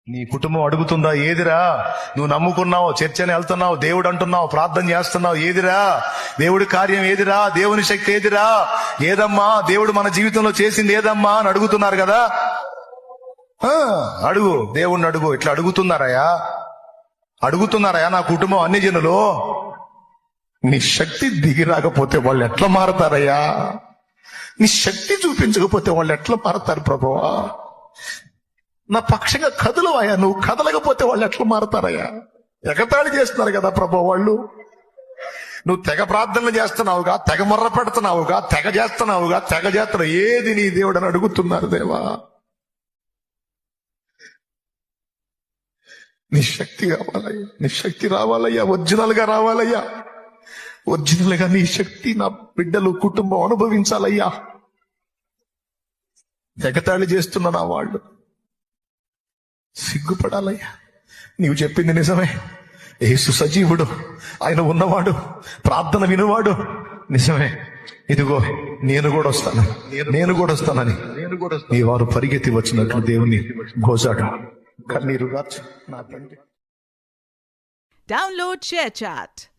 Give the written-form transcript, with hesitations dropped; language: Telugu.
నీ కుటుంబం అడుగుతుందా? ఏదిరా నువ్వు నమ్ముకున్నావు, చర్చని వెళ్తున్నావు, దేవుడు అంటున్నావు, ప్రార్థన చేస్తున్నావు, ఏదిరా దేవుడి కార్యం? ఏదిరా దేవుని శక్తి? ఏదిరా? ఏదమ్మా దేవుడు మన జీవితంలో చేసింది? ఏదమ్మా అని అడుగుతున్నారు కదా. అడుగు, దేవుణ్ణి అడుగు. ఇట్లా అడుగుతున్నారయా నా కుటుంబం అన్ని జనులు. నీ శక్తి దిగి రాకపోతే వాళ్ళు ఎట్లా మారతారయ్యా? నీ శక్తి చూపించకపోతే వాళ్ళు ఎట్లా మారతారు ప్రభువా? నా పక్షంగా కదలవయ్యా, నువ్వు కదలకపోతే వాళ్ళు ఎట్లా మారతారయ్యా? ఎగతాళి చేస్తున్నారు కదా ప్రభు వాళ్ళు. నువ్వు తెగ ప్రార్థనలు చేస్తున్నావుగా, తెగ మొర్ర పెడుతున్నావుగా, తెగ చేస్తున్నావు. ఏది నీ దేవుడు అని అడుగుతున్నారు. దేవా నీ శక్తి కావాలయ్యా, నీ శక్తి రావాలయ్యా, ఒరిజినల్ గా రావాలయ్యా. ఒరిజినల్ గా నీ శక్తి నా బిడ్డలు కుటుంబం అనుభవించాలయ్యా. ఎగతాళి చేస్తున్న నా వాళ్ళు సిగ్గుపడాలయ్యా. నీవు చెప్పింది నిజమే. యేసు సజీవుడు, ఆయన ఉన్నవాడు, ప్రార్థన వినువాడు. నిజమే. ఇదిగో నేను కూడా వస్తానని నీ వారు పరిగెత్తి వచ్చినట్లు దేవుని గోజాడు కన్నీరు గార్చు నా తండ్రి. Download ShareChat.